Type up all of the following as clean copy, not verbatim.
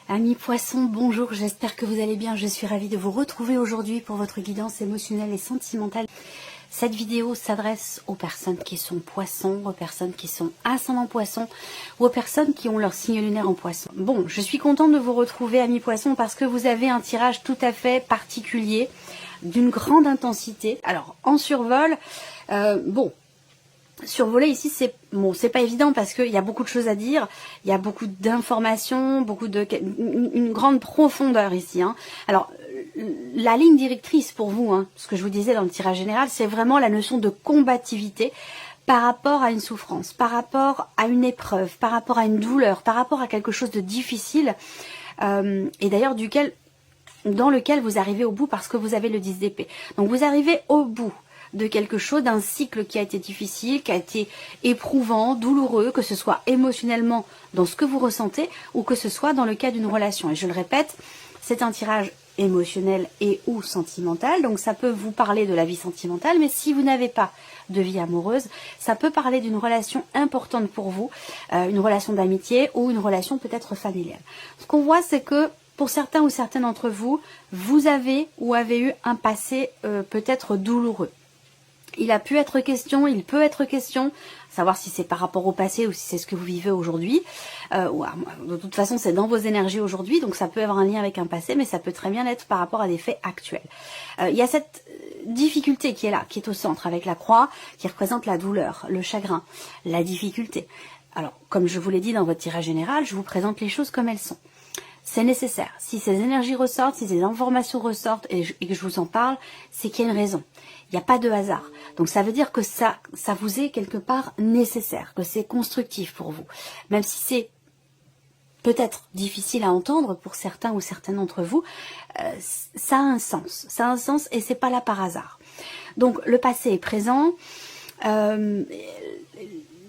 Amis poissons, bonjour, j'espère que vous allez bien. Je suis ravie de vous retrouver aujourd'hui pour votre guidance émotionnelle et sentimentale. Cette vidéo s'adresse aux personnes qui sont poissons, aux personnes qui sont ascendant poisson ou aux personnes qui ont leur signe lunaire en poisson. Bon, je suis contente de vous retrouver, amis poissons, parce que vous avez un tirage tout à fait particulier, d'une grande intensité. Alors, en survol, survoler ici, c'est pas évident parce qu'il y a beaucoup de choses à dire, il y a beaucoup d'informations, une grande profondeur ici. Alors, la ligne directrice pour vous, ce que je vous disais dans le tirage général, c'est vraiment la notion de combativité par rapport à une souffrance, par rapport à une épreuve, par rapport à une douleur, par rapport à quelque chose de difficile, et d'ailleurs dans lequel vous arrivez au bout parce que vous avez le 10 d'épée. Donc vous arrivez au bout de quelque chose, d'un cycle qui a été difficile, qui a été éprouvant, douloureux, que ce soit émotionnellement dans ce que vous ressentez ou que ce soit dans le cas d'une relation. Et je le répète, c'est un tirage émotionnel et ou sentimental, donc ça peut vous parler de la vie sentimentale, mais si vous n'avez pas de vie amoureuse, ça peut parler d'une relation importante pour vous, une relation d'amitié ou une relation peut-être familiale. Ce qu'on voit, c'est que pour certains ou certaines d'entre vous, vous avez ou avez eu un passé peut-être douloureux. Il a pu être question, il peut être question, savoir si c'est par rapport au passé ou si c'est ce que vous vivez aujourd'hui. De toute façon, c'est dans vos énergies aujourd'hui, donc ça peut avoir un lien avec un passé, mais ça peut très bien être par rapport à des faits actuels. Il y a cette difficulté qui est là, qui est au centre, avec la croix, qui représente la douleur, le chagrin, la difficulté. Alors, comme je vous l'ai dit dans votre tirage général, je vous présente les choses comme elles sont. C'est nécessaire. Si ces énergies ressortent, si ces informations ressortent et que je vous en parle, c'est qu'il y a une raison. Il n'y a pas de hasard. Donc ça veut dire que ça vous est quelque part nécessaire, que c'est constructif pour vous. Même si c'est peut-être difficile à entendre pour certains ou certaines d'entre vous, ça a un sens. Ça a un sens et c'est pas là par hasard. Donc le passé est présent.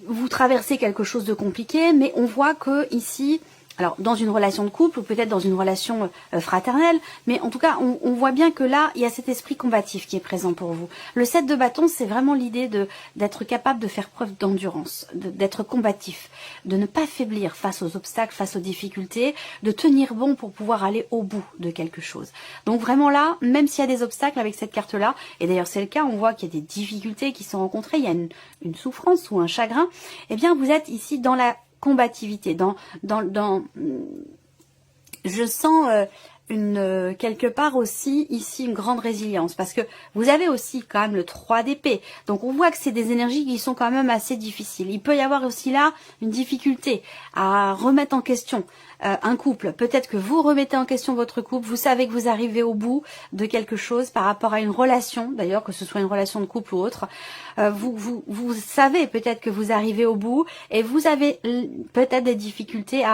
Vous traversez quelque chose de compliqué, mais on voit que ici, alors dans une relation de couple ou peut-être dans une relation fraternelle, mais en tout cas on voit bien que là il y a cet esprit combatif qui est présent pour vous. Le 7 de bâton, c'est vraiment l'idée d'être capable de faire preuve d'endurance, d'être combatif, de ne pas faiblir face aux obstacles, face aux difficultés, de tenir bon pour pouvoir aller au bout de quelque chose. Donc vraiment là, même s'il y a des obstacles avec cette carte-là, et d'ailleurs c'est le cas, on voit qu'il y a des difficultés qui sont rencontrées, il y a une souffrance ou un chagrin, eh bien vous êtes ici dans la combativité, je sens quelque part aussi ici une grande résilience parce que vous avez aussi quand même le 3 d'épée, donc on voit que c'est des énergies qui sont quand même assez difficiles. Il peut y avoir aussi là une difficulté à remettre en question un couple. Peut-être que vous remettez en question votre couple, vous savez que vous arrivez au bout de quelque chose par rapport à une relation, d'ailleurs que ce soit une relation de couple ou autre, vous savez peut-être que vous arrivez au bout et vous avez peut-être des difficultés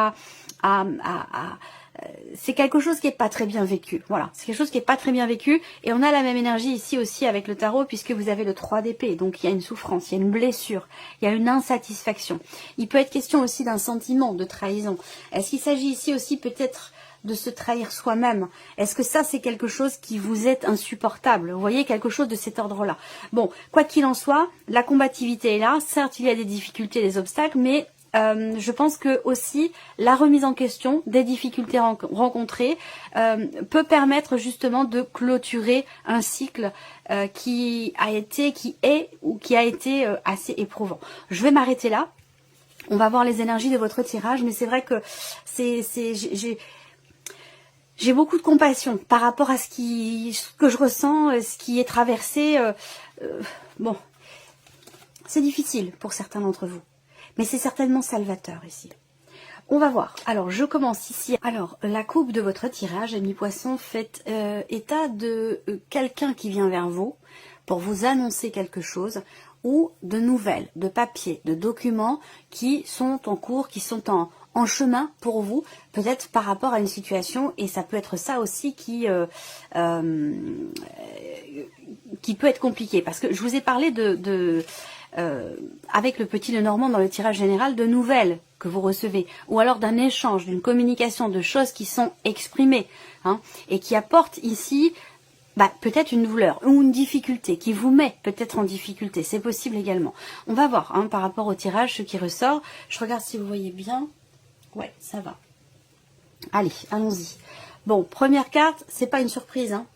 c'est quelque chose qui n'est pas très bien vécu. Voilà, c'est quelque chose qui n'est pas très bien vécu. Et on a la même énergie ici aussi avec le tarot, puisque vous avez le 3 d'épée. Donc il y a une souffrance, il y a une blessure, il y a une insatisfaction. Il peut être question aussi d'un sentiment de trahison. Est-ce qu'il s'agit ici aussi peut-être de se trahir soi-même? Est-ce que ça c'est quelque chose qui vous est insupportable? Vous voyez, quelque chose de cet ordre-là. Bon, quoi qu'il en soit, la combativité est là. Certes, il y a des difficultés, des obstacles, mais je pense que aussi la remise en question des difficultés rencontrées peut permettre justement de clôturer un cycle qui a été assez éprouvant. Je vais m'arrêter là. On va voir les énergies de votre tirage, mais c'est vrai que j'ai beaucoup de compassion par rapport à ce que je ressens, ce qui est traversé. Bon, c'est difficile pour certains d'entre vous. Mais c'est certainement salvateur ici. On va voir. Alors, je commence ici. Alors, la coupe de votre tirage, amis poissons, fait état de quelqu'un qui vient vers vous pour vous annoncer quelque chose ou de nouvelles, de papiers, de documents qui sont en cours, qui sont en chemin pour vous, peut-être par rapport à une situation, et ça peut être ça aussi qui peut être compliqué. Parce que je vous ai parlé avec le petit Lenormand dans le tirage général, de nouvelles que vous recevez, ou alors d'un échange, d'une communication, de choses qui sont exprimées, et qui apportent ici peut-être une douleur ou une difficulté, qui vous met peut-être en difficulté, c'est possible également. On va voir par rapport au tirage ce qui ressort. Je regarde si vous voyez bien. Ouais, ça va. Allez, allons-y. Bon, première carte, c'est pas une surprise, hein.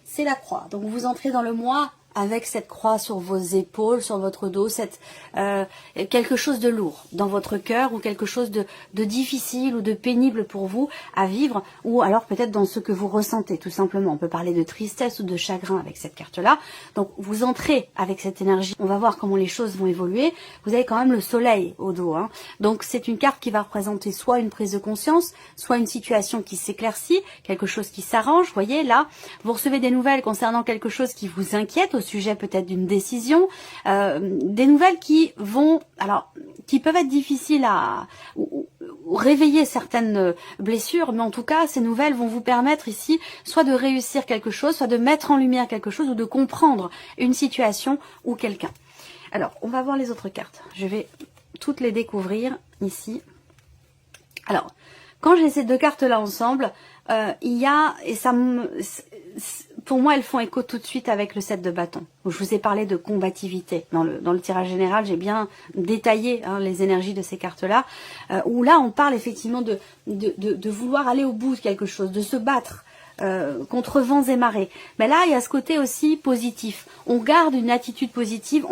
C'est la croix. Donc vous entrez dans le mois avec cette croix sur vos épaules, sur votre dos, quelque chose de lourd dans votre cœur ou quelque chose de difficile ou de pénible pour vous à vivre, ou alors peut-être dans ce que vous ressentez tout simplement. On peut parler de tristesse ou de chagrin avec cette carte-là. Donc vous entrez avec cette énergie. On va voir comment les choses vont évoluer. Vous avez quand même le soleil au dos, hein. Donc c'est une carte qui va représenter soit une prise de conscience, soit une situation qui s'éclaircit, quelque chose qui s'arrange. Vous voyez là, vous recevez des nouvelles concernant quelque chose qui vous inquiète au sujet peut-être d'une décision, des nouvelles qui peuvent être difficiles à réveiller certaines blessures, mais en tout cas ces nouvelles vont vous permettre ici soit de réussir quelque chose, soit de mettre en lumière quelque chose ou de comprendre une situation ou quelqu'un. Alors on va voir les autres cartes, je vais toutes les découvrir ici. Alors quand j'ai ces deux cartes là ensemble, pour moi, elles font écho tout de suite avec le 7 de bâton, où je vous ai parlé de combativité. Dans le tirage général, j'ai bien détaillé les énergies de ces cartes-là, où là, on parle effectivement de vouloir aller au bout de quelque chose, de se battre contre vents et marées. Mais là, il y a ce côté aussi positif. On garde une attitude positive,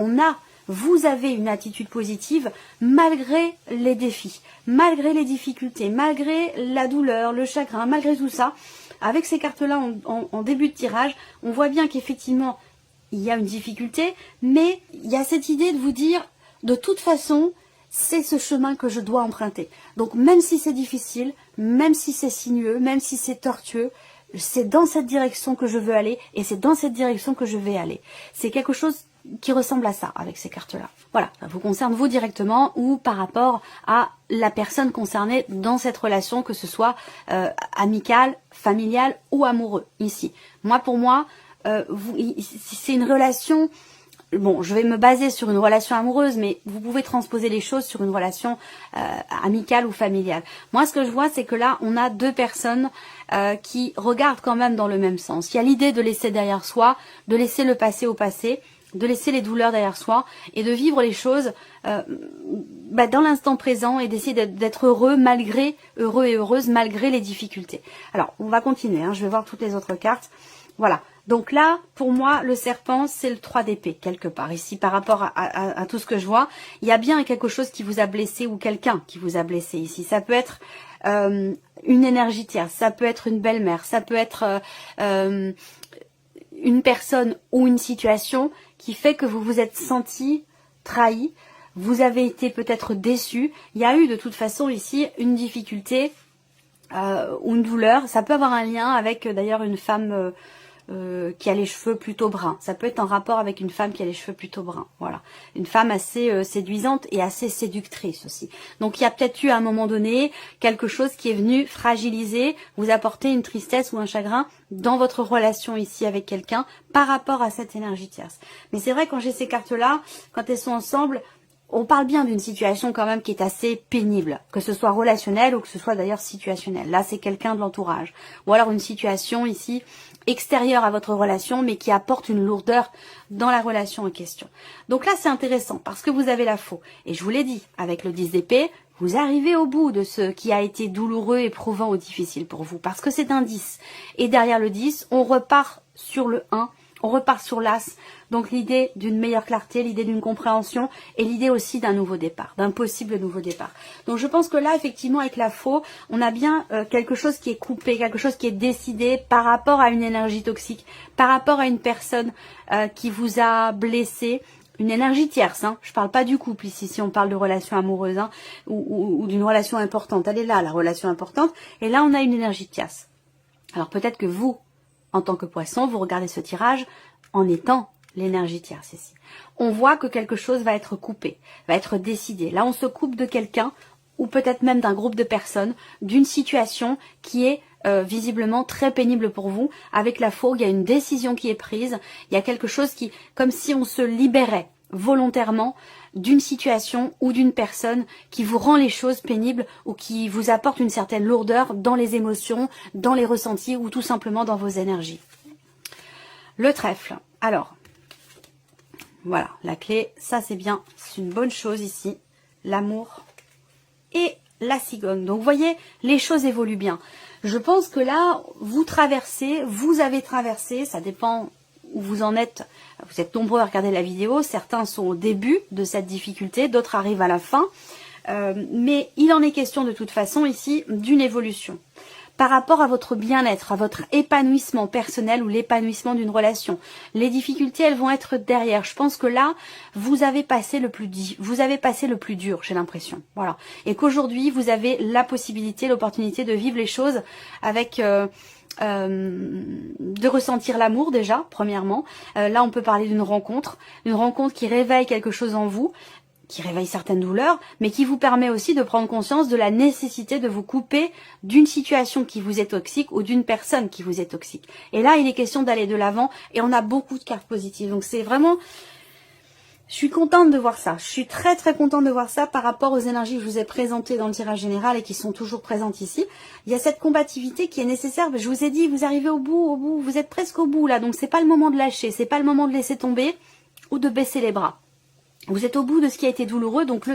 vous avez une attitude positive malgré les défis, malgré les difficultés, malgré la douleur, le chagrin, malgré tout ça. Avec ces cartes-là en début de tirage, on voit bien qu'effectivement, il y a une difficulté, mais il y a cette idée de vous dire, de toute façon, c'est ce chemin que je dois emprunter. Donc même si c'est difficile, même si c'est sinueux, même si c'est tortueux, c'est dans cette direction que je veux aller et c'est dans cette direction que je vais aller. C'est quelque chose qui ressemble à ça avec ces cartes-là. Voilà, ça vous concerne vous directement ou par rapport à la personne concernée dans cette relation, que ce soit amicale, familiale ou amoureux, ici. Pour moi, c'est une relation... Bon, je vais me baser sur une relation amoureuse, mais vous pouvez transposer les choses sur une relation amicale ou familiale. Moi, ce que je vois, c'est que là, on a deux personnes qui regardent quand même dans le même sens. Il y a l'idée de laisser derrière soi, de laisser le passé au passé, de laisser les douleurs derrière soi et de vivre les choses dans l'instant présent et d'essayer d'être heureux et heureuse malgré les difficultés. Alors, on va continuer, je vais voir toutes les autres cartes. Voilà, donc là, pour moi, le serpent, c'est le 3 d'épée, quelque part. Ici, par rapport à tout ce que je vois, il y a bien quelque chose qui vous a blessé ou quelqu'un qui vous a blessé ici. Ça peut être une énergie tierce, ça peut être une belle-mère, ça peut être une personne ou une situation qui fait que vous vous êtes senti trahi, vous avez été peut-être déçu. Il y a eu de toute façon ici une difficulté ou une douleur. Ça peut avoir un lien avec d'ailleurs une femme qui a les cheveux plutôt bruns. Ça peut être en rapport avec une femme qui a les cheveux plutôt bruns. Voilà, une femme assez séduisante et assez séductrice aussi. Donc il y a peut-être eu à un moment donné quelque chose qui est venu fragiliser, vous apporter une tristesse ou un chagrin dans votre relation ici avec quelqu'un par rapport à cette énergie tierce. Mais c'est vrai, quand j'ai ces cartes-là, quand elles sont ensemble, on parle bien d'une situation quand même qui est assez pénible, que ce soit relationnel ou que ce soit d'ailleurs situationnel. Là, c'est quelqu'un de l'entourage. Ou alors une situation ici extérieure à votre relation, mais qui apporte une lourdeur dans la relation en question. Donc là, c'est intéressant parce que vous avez la faux. Et je vous l'ai dit, avec le 10 d'épée, vous arrivez au bout de ce qui a été douloureux, éprouvant ou difficile pour vous, parce que c'est un 10. Et derrière le 10, on repart sur le 1, on repart sur l'As. Donc l'idée d'une meilleure clarté, l'idée d'une compréhension et l'idée aussi d'un nouveau départ, d'un possible nouveau départ. Donc je pense que là, effectivement, avec la faux, on a bien quelque chose qui est coupé, quelque chose qui est décidé par rapport à une énergie toxique, par rapport à une personne qui vous a blessé. Une énergie tierce, je parle pas du couple ici, si on parle de relation amoureuse ou d'une relation importante. Elle est là, la relation importante, et là on a une énergie tierce. Alors peut-être que vous, en tant que poisson, vous regardez ce tirage en étant l'énergie tierce ici. On voit que quelque chose va être coupé, va être décidé. Là on se coupe de quelqu'un, ou peut-être même d'un groupe de personnes, d'une situation qui est visiblement très pénible pour vous. Avec la faux, il y a une décision qui est prise, il y a quelque chose qui, comme si on se libérait volontairement d'une situation ou d'une personne qui vous rend les choses pénibles ou qui vous apporte une certaine lourdeur dans les émotions, dans les ressentis ou tout simplement dans vos énergies. Le trèfle. Alors, voilà, la clé, ça c'est bien, c'est une bonne chose ici. L'amour et la cigogne. Donc vous voyez, les choses évoluent bien. Je pense que là, vous avez traversé, ça dépend où vous en êtes. Vous êtes nombreux à regarder la vidéo, certains sont au début de cette difficulté, d'autres arrivent à la fin. Mais il en est question de toute façon ici d'une évolution. Par rapport à votre bien-être, à votre épanouissement personnel ou l'épanouissement d'une relation. Les difficultés, elles vont être derrière. Je pense que là, vous avez passé le plus dur, j'ai l'impression. Voilà. Et qu'aujourd'hui, vous avez la possibilité, l'opportunité de vivre les choses avec... de ressentir l'amour déjà, premièrement. Là, on peut parler d'une rencontre qui réveille quelque chose en vous, qui réveille certaines douleurs, mais qui vous permet aussi de prendre conscience de la nécessité de vous couper d'une situation qui vous est toxique ou d'une personne qui vous est toxique. Et là, il est question d'aller de l'avant et on a beaucoup de cartes positives. Donc c'est vraiment... Je suis contente de voir ça. Je suis très très contente de voir ça par rapport aux énergies que je vous ai présentées dans le tirage général et qui sont toujours présentes ici. Il y a cette combativité qui est nécessaire. Je vous ai dit, vous arrivez au bout, vous êtes presque au bout là. Donc c'est pas le moment de lâcher, c'est pas le moment de laisser tomber ou de baisser les bras. Vous êtes au bout de ce qui a été douloureux, donc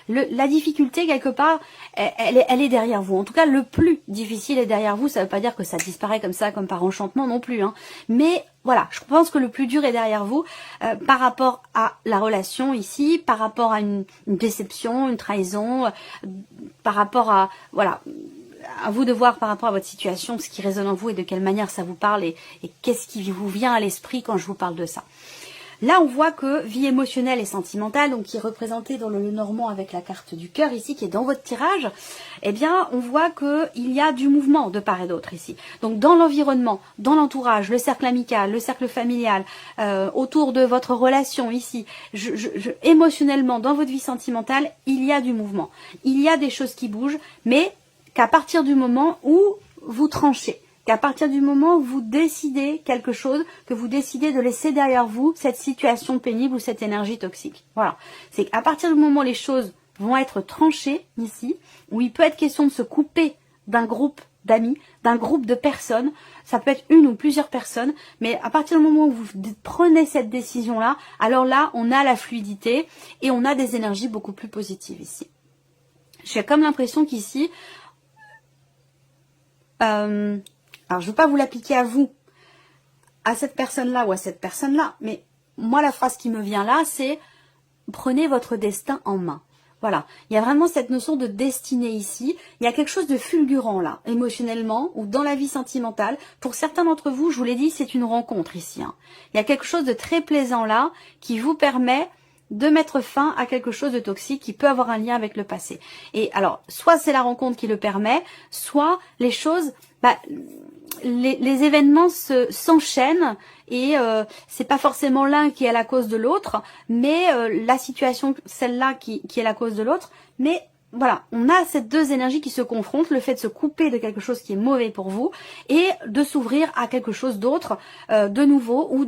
la difficulté, quelque part, elle est derrière vous. En tout cas, le plus difficile est derrière vous. Ça ne veut pas dire que ça disparaît comme ça, comme par enchantement non plus. Hein. Mais voilà, je pense que le plus dur est derrière vous par rapport à la relation ici, par rapport à une déception, une trahison, par rapport à... Voilà. À vous de voir par rapport à votre situation, ce qui résonne en vous et de quelle manière ça vous parle et qu'est-ce qui vous vient à l'esprit quand je vous parle de ça. Là, on voit que vie émotionnelle et sentimentale, donc qui est représentée dans le Lenormand avec la carte du cœur ici, qui est dans votre tirage, eh bien, on voit qu'il y a du mouvement de part et d'autre ici. Donc, dans l'environnement, dans l'entourage, le cercle amical, le cercle familial, autour de votre relation ici, émotionnellement, dans votre vie sentimentale, il y a du mouvement. Il y a des choses qui bougent, mais qu'à partir du moment où vous tranchez, qu'à partir du moment où vous décidez quelque chose, que vous décidez de laisser derrière vous cette situation pénible ou cette énergie toxique. Voilà. C'est qu'à partir du moment où les choses vont être tranchées ici, où il peut être question de se couper d'un groupe d'amis, d'un groupe de personnes, ça peut être une ou plusieurs personnes, mais à partir du moment où vous prenez cette décision-là, alors là, on a la fluidité et on a des énergies beaucoup plus positives ici. J'ai comme l'impression qu'ici... alors, je ne veux pas vous l'appliquer à vous, à cette personne-là ou à cette personne-là, mais moi, la phrase qui me vient là, c'est « Prenez votre destin en main ». Voilà, il y a vraiment cette notion de destinée ici. Il y a quelque chose de fulgurant là, émotionnellement ou dans la vie sentimentale. Pour certains d'entre vous, je vous l'ai dit, c'est une rencontre ici. Hein. Il y a quelque chose de très plaisant là qui vous permet de mettre fin à quelque chose de toxique qui peut avoir un lien avec le passé. Et alors, soit c'est la rencontre qui le permet, soit les choses... les événements s'enchaînent et c'est pas forcément l'un qui est la cause de l'autre, mais la situation, celle-là qui est la cause de l'autre. Mais voilà, on a ces deux énergies qui se confrontent, le fait de se couper de quelque chose qui est mauvais pour vous et de s'ouvrir à quelque chose d'autre, de nouveau, ou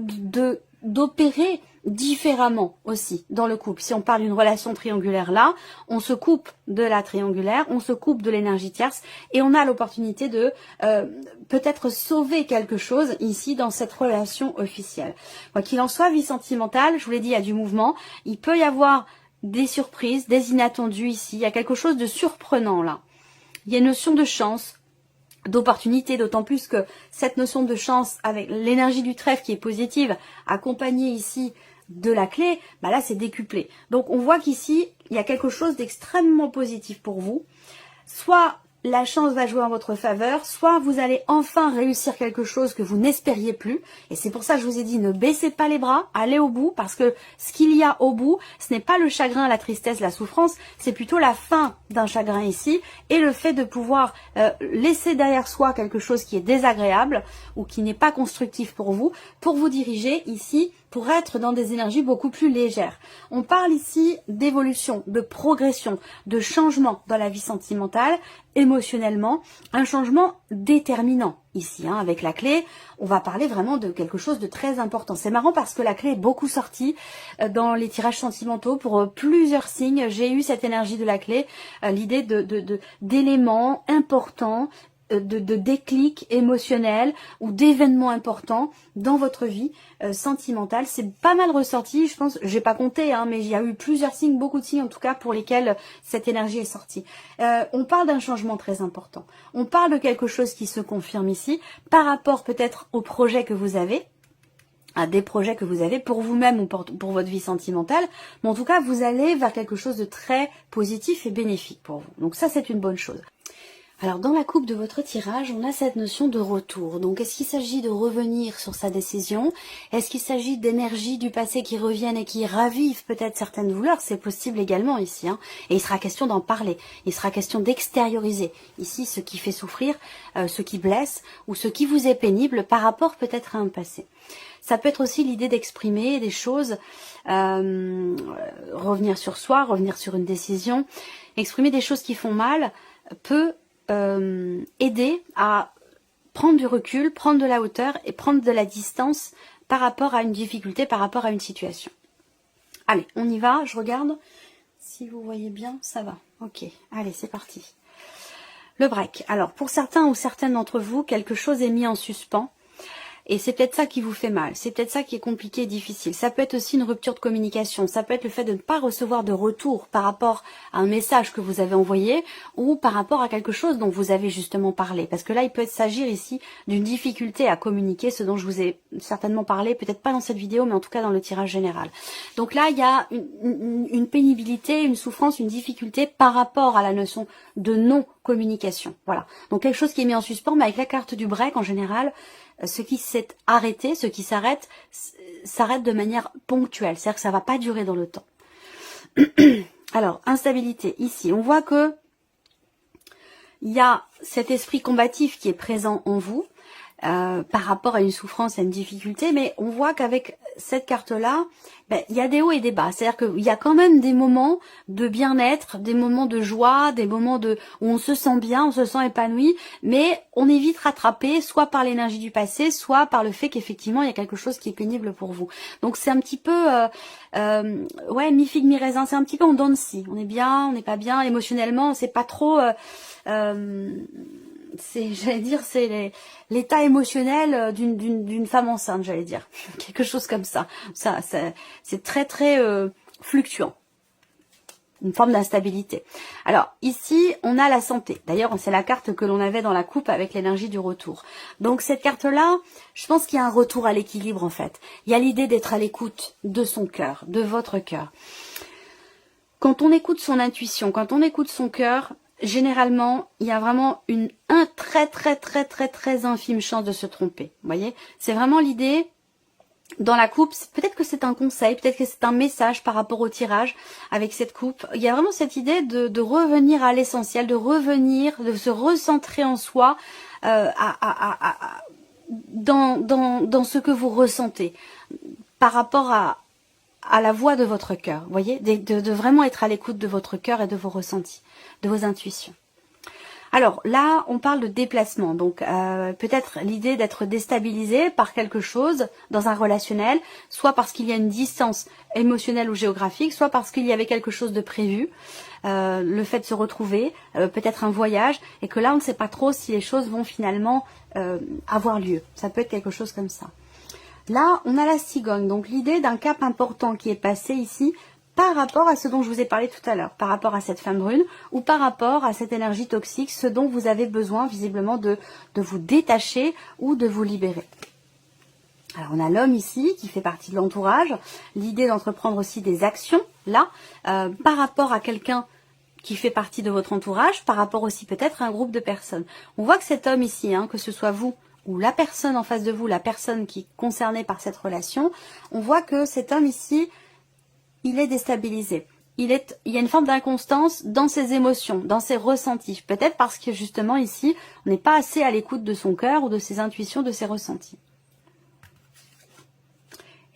d'opérer différemment aussi dans le couple. Si on parle d'une relation triangulaire là, on se coupe de la triangulaire, on se coupe de l'énergie tierce et on a l'opportunité de peut-être sauver quelque chose ici dans cette relation officielle. Quoi qu'il en soit, vie sentimentale, je vous l'ai dit, il y a du mouvement, il peut y avoir des surprises, des inattendus ici, il y a quelque chose de surprenant là. Il y a une notion de chance, d'opportunité, d'autant plus que cette notion de chance avec l'énergie du trèfle qui est positive, accompagnée ici de la clé, bah là c'est décuplé. Donc on voit qu'ici, il y a quelque chose d'extrêmement positif pour vous. Soit la chance va jouer en votre faveur, soit vous allez enfin réussir quelque chose que vous n'espériez plus. Et c'est pour ça que je vous ai dit, ne baissez pas les bras, allez au bout, parce que ce qu'il y a au bout, ce n'est pas le chagrin, la tristesse, la souffrance, c'est plutôt la fin d'un chagrin ici, et le fait de pouvoir laisser derrière soi quelque chose qui est désagréable, ou qui n'est pas constructif pour vous diriger ici, pour être dans des énergies beaucoup plus légères. On parle ici d'évolution, de progression, de changement dans la vie sentimentale, émotionnellement, un changement déterminant ici, hein, avec la clé, on va parler vraiment de quelque chose de très important. C'est marrant parce que la clé est beaucoup sortie dans les tirages sentimentaux pour plusieurs signes. J'ai eu cette énergie de la clé, l'idée d'éléments importants, de déclic émotionnel ou d'événements importants dans votre vie sentimentale. C'est pas mal ressorti, je pense, j'ai pas compté, hein, mais il y a eu plusieurs signes, beaucoup de signes en tout cas pour lesquels cette énergie est sortie. On parle d'un changement très important. On parle de quelque chose qui se confirme ici par rapport peut-être au projet que vous avez, à des projets que vous avez pour vous-même ou pour votre vie sentimentale, mais en tout cas vous allez vers quelque chose de très positif et bénéfique pour vous. Donc ça c'est une bonne chose. Alors dans la coupe de votre tirage, on a cette notion de retour. Donc est-ce qu'il s'agit de revenir sur sa décision? Est-ce qu'il s'agit d'énergies du passé qui reviennent et qui ravivent peut-être certaines douleurs? C'est possible également ici. Hein. Et il sera question d'en parler. Il sera question d'extérioriser. Ici, ce qui fait souffrir, ce qui blesse ou ce qui vous est pénible par rapport peut-être à un passé. Ça peut être aussi l'idée d'exprimer des choses, revenir sur soi, revenir sur une décision. Exprimer des choses qui font mal peut aider à prendre du recul, prendre de la hauteur et prendre de la distance par rapport à une difficulté, par rapport à une situation. Allez, on y va, je regarde. Si vous voyez bien, ça va. Ok, allez, c'est parti. Le break. Alors, pour certains ou certaines d'entre vous, quelque chose est mis en suspens. Et c'est peut-être ça qui vous fait mal, c'est peut-être ça qui est compliqué et difficile. Ça peut être aussi une rupture de communication, ça peut être le fait de ne pas recevoir de retour par rapport à un message que vous avez envoyé ou par rapport à quelque chose dont vous avez justement parlé. Parce que là, il peut s'agir ici d'une difficulté à communiquer, ce dont je vous ai certainement parlé, peut-être pas dans cette vidéo, mais en tout cas dans le tirage général. Donc là, il y a une pénibilité, une souffrance, une difficulté par rapport à la notion de non-communication. Voilà. Donc quelque chose qui est mis en suspens, mais avec la carte du break en général, ce qui s'est arrêté, ce qui s'arrête, s'arrête de manière ponctuelle. C'est-à-dire que ça ne va pas durer dans le temps. Alors, instabilité. Ici, on voit que il y a cet esprit combatif qui est présent en vous par rapport à une souffrance, à une difficulté, mais on voit qu'avec cette carte-là, il y a des hauts et des bas. C'est-à-dire qu'il y a quand même des moments de bien-être, des moments de joie, des moments où on se sent bien, on se sent épanoui, mais on est vite rattrapé, soit par l'énergie du passé, soit par le fait qu'effectivement, il y a quelque chose qui est pénible pour vous. Donc c'est un petit peu, ouais, mi-figue, mi-raisin, c'est un petit peu en dents de scie. On est bien, on n'est pas bien, émotionnellement, c'est pas trop... j'allais dire, c'est l'état émotionnel d'une femme enceinte, j'allais dire. Quelque chose comme ça. C'est très, très fluctuant. Une forme d'instabilité. Alors, ici, on a la santé. D'ailleurs, c'est la carte que l'on avait dans la coupe avec l'énergie du retour. Donc, cette carte-là, je pense qu'il y a un retour à l'équilibre, en fait. Il y a l'idée d'être à l'écoute de son cœur, de votre cœur. Quand on écoute son intuition, quand on écoute son cœur, généralement, il y a vraiment un très infime chance de se tromper. Vous voyez, c'est vraiment l'idée dans la coupe. Peut-être que c'est un conseil, peut-être que c'est un message par rapport au tirage avec cette coupe. Il y a vraiment cette idée de revenir à l'essentiel, de revenir, de se recentrer en soi dans ce que vous ressentez par rapport à la voix de votre cœur, vous voyez, de vraiment être à l'écoute de votre cœur et de vos ressentis, de vos intuitions. Alors là, on parle de déplacement, donc peut-être l'idée d'être déstabilisé par quelque chose dans un relationnel, soit parce qu'il y a une distance émotionnelle ou géographique, soit parce qu'il y avait quelque chose de prévu, le fait de se retrouver, peut-être un voyage, et que là, on ne sait pas trop si les choses vont finalement avoir lieu. Ça peut être quelque chose comme ça. Là, on a la cigogne, donc l'idée d'un cap important qui est passé ici par rapport à ce dont je vous ai parlé tout à l'heure, par rapport à cette femme brune ou par rapport à cette énergie toxique, ce dont vous avez besoin visiblement de vous détacher ou de vous libérer. Alors on a l'homme ici qui fait partie de l'entourage, l'idée d'entreprendre aussi des actions là, par rapport à quelqu'un qui fait partie de votre entourage, par rapport aussi peut-être à un groupe de personnes. On voit que cet homme ici, que ce soit vous, ou la personne en face de vous, la personne qui est concernée par cette relation, on voit que cet homme ici, il est déstabilisé. Il y a une forme d'inconstance dans ses émotions, dans ses ressentis. Peut-être parce que justement ici, on n'est pas assez à l'écoute de son cœur ou de ses intuitions, de ses ressentis.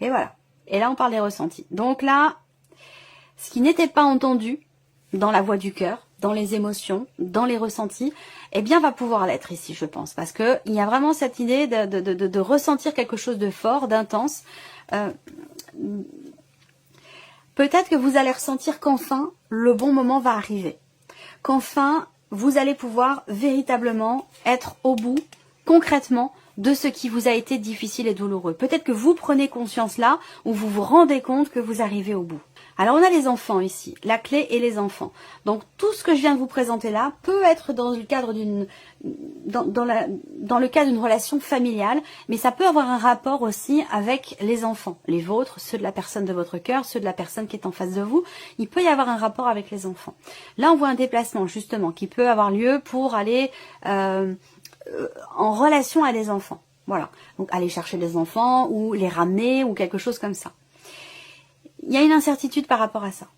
Et voilà. Et là, on parle des ressentis. Donc là, ce qui n'était pas entendu dans la voix du cœur, dans les émotions, dans les ressentis, eh bien va pouvoir l'être ici, je pense. Parce que il y a vraiment cette idée de ressentir quelque chose de fort, d'intense. Peut-être que vous allez ressentir qu'enfin, le bon moment va arriver. Qu'enfin, vous allez pouvoir véritablement être au bout, concrètement, de ce qui vous a été difficile et douloureux. Peut-être que vous prenez conscience là, ou vous vous rendez compte que vous arrivez au bout. Alors on a les enfants ici, la clé et les enfants. Donc tout ce que je viens de vous présenter là peut être dans le cadre dans le cadre d'une relation familiale, mais ça peut avoir un rapport aussi avec les enfants, les vôtres, ceux de la personne de votre cœur, ceux de la personne qui est en face de vous. Il peut y avoir un rapport avec les enfants. Là on voit un déplacement justement qui peut avoir lieu pour aller en relation à des enfants. Voilà, donc aller chercher des enfants ou les ramener ou quelque chose comme ça. Il y a une incertitude par rapport à ça.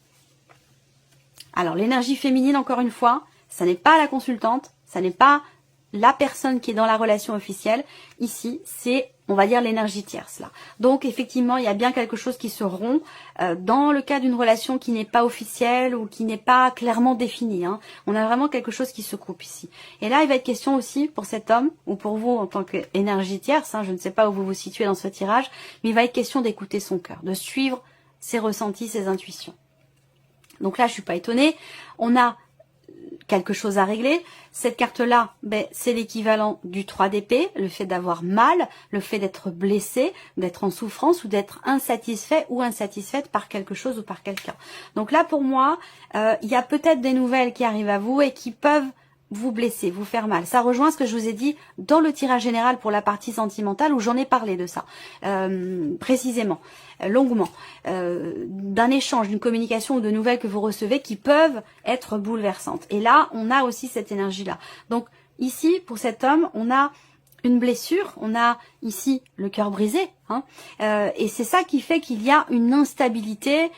Alors l'énergie féminine, encore une fois, ça n'est pas la consultante, ça n'est pas la personne qui est dans la relation officielle. Ici, c'est, on va dire, l'énergie tierce là. Donc effectivement, il y a bien quelque chose qui se rompt dans le cas d'une relation qui n'est pas officielle ou qui n'est pas clairement définie. Hein. On a vraiment quelque chose qui se coupe ici. Et là, il va être question aussi pour cet homme ou pour vous en tant qu'énergie tierce, hein, je ne sais pas où vous vous situez dans ce tirage, mais il va être question d'écouter son cœur, de suivre ses ressentis, ses intuitions. Donc là, je suis pas étonnée. On a quelque chose à régler. Cette carte-là, ben, c'est l'équivalent du 3 d'épée, le fait d'avoir mal, le fait d'être blessé, d'être en souffrance ou d'être insatisfait ou insatisfaite par quelque chose ou par quelqu'un. Donc là, pour moi, il y a peut-être des nouvelles qui arrivent à vous et qui peuvent vous blesser, vous faire mal. Ça rejoint ce que je vous ai dit dans le tirage général pour la partie sentimentale où j'en ai parlé de ça, précisément, longuement, d'un échange, d'une communication ou de nouvelles que vous recevez qui peuvent être bouleversantes. Et là, on a aussi cette énergie-là. Donc ici, pour cet homme, on a une blessure, on a ici le cœur brisé, hein, et c'est ça qui fait qu'il y a une instabilité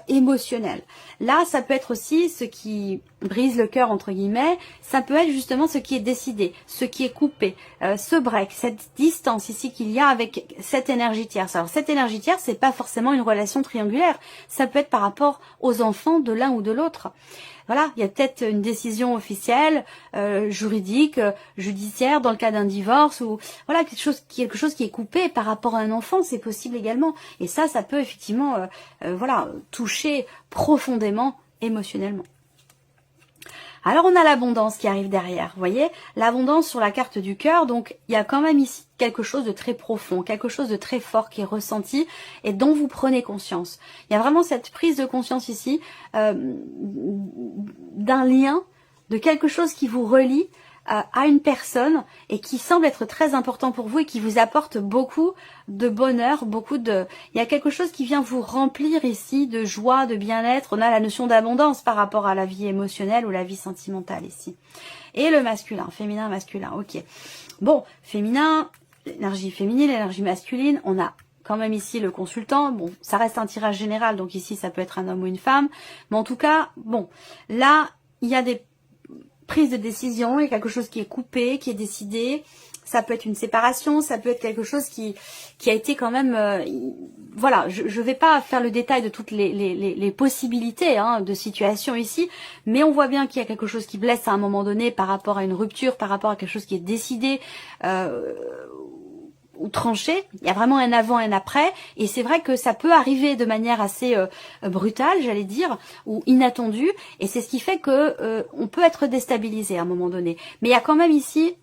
émotionnelle. Là, ça peut être aussi ce qui brise le cœur entre guillemets, ça peut être justement ce qui est décidé, ce qui est coupé, ce break, cette distance ici qu'il y a avec cette énergie tierce. Alors cette énergie tierce, c'est pas forcément une relation triangulaire, ça peut être par rapport aux enfants de l'un ou de l'autre. Voilà, il y a peut-être une décision officielle, juridique, judiciaire dans le cas d'un divorce ou voilà quelque chose qui est coupé par rapport à un enfant, c'est possible également. Et ça peut effectivement, voilà, toucher profondément émotionnellement. Alors on a l'abondance qui arrive derrière, vous voyez, l'abondance sur la carte du cœur, donc il y a quand même ici quelque chose de très profond, quelque chose de très fort qui est ressenti et dont vous prenez conscience. Il y a vraiment cette prise de conscience ici d'un lien, de quelque chose qui vous relie à une personne et qui semble être très important pour vous et qui vous apporte beaucoup de bonheur, il y a quelque chose qui vient vous remplir ici de joie, de bien-être. On a la notion d'abondance par rapport à la vie émotionnelle ou la vie sentimentale ici. Et le masculin, féminin, masculin, ok. Bon, féminin, l'énergie féminine, l'énergie masculine, on a quand même ici le consultant. Bon, ça reste un tirage général, donc ici ça peut être un homme ou une femme. Mais en tout cas, bon, là, il y a des prise de décision, il y a quelque chose qui est coupé, qui est décidé, ça peut être une séparation, ça peut être quelque chose qui a été quand même, voilà, je vais pas faire le détail de toutes les possibilités hein, de situation ici, mais on voit bien qu'il y a quelque chose qui blesse à un moment donné par rapport à une rupture, par rapport à quelque chose qui est décidé, ou tranché, il y a vraiment un avant et un après, et c'est vrai que ça peut arriver de manière assez brutale, j'allais dire, ou inattendue, et c'est ce qui fait que on peut être déstabilisé à un moment donné. Mais il y a quand même ici,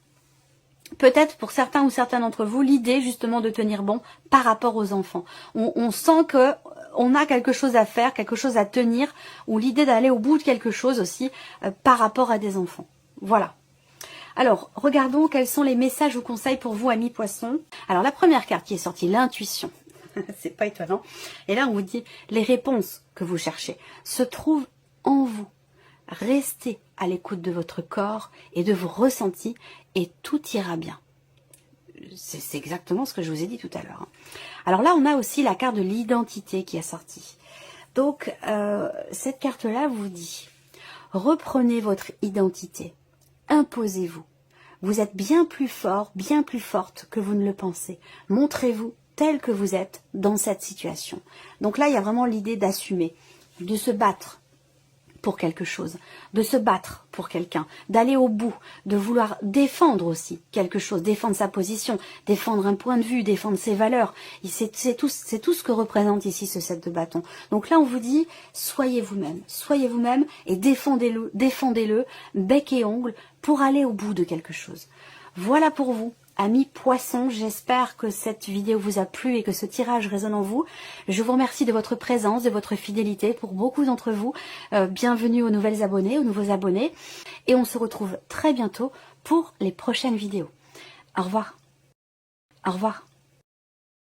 peut-être pour certains ou certains d'entre vous, l'idée justement de tenir bon par rapport aux enfants. On sent que on a quelque chose à faire, quelque chose à tenir, ou l'idée d'aller au bout de quelque chose aussi par rapport à des enfants. Voilà. Alors, regardons quels sont les messages ou conseils pour vous, amis poissons. Alors, la première carte qui est sortie, l'intuition. C'est pas étonnant. Et là, on vous dit, les réponses que vous cherchez se trouvent en vous. Restez à l'écoute de votre corps et de vos ressentis et tout ira bien. C'est exactement ce que je vous ai dit tout à l'heure. Alors là, on a aussi la carte de l'identité qui est sortie. Donc, cette carte-là vous dit, reprenez votre identité. Imposez-vous. Vous êtes bien plus fort, bien plus forte que vous ne le pensez. Montrez-vous tel que vous êtes dans cette situation. Donc là, il y a vraiment l'idée d'assumer, de se battre pour quelque chose, de se battre pour quelqu'un, d'aller au bout, de vouloir défendre aussi quelque chose, défendre sa position, défendre un point de vue, défendre ses valeurs. C'est tout ce que représente ici ce 7 de bâton. Donc là, on vous dit, soyez vous-même et défendez-le, bec et ongle, pour aller au bout de quelque chose. Voilà pour vous. Amis poissons, j'espère que cette vidéo vous a plu et que ce tirage résonne en vous. Je vous remercie de votre présence, de votre fidélité pour beaucoup d'entre vous. Bienvenue aux nouveaux abonnés. Et on se retrouve très bientôt pour les prochaines vidéos. Au revoir. Au revoir.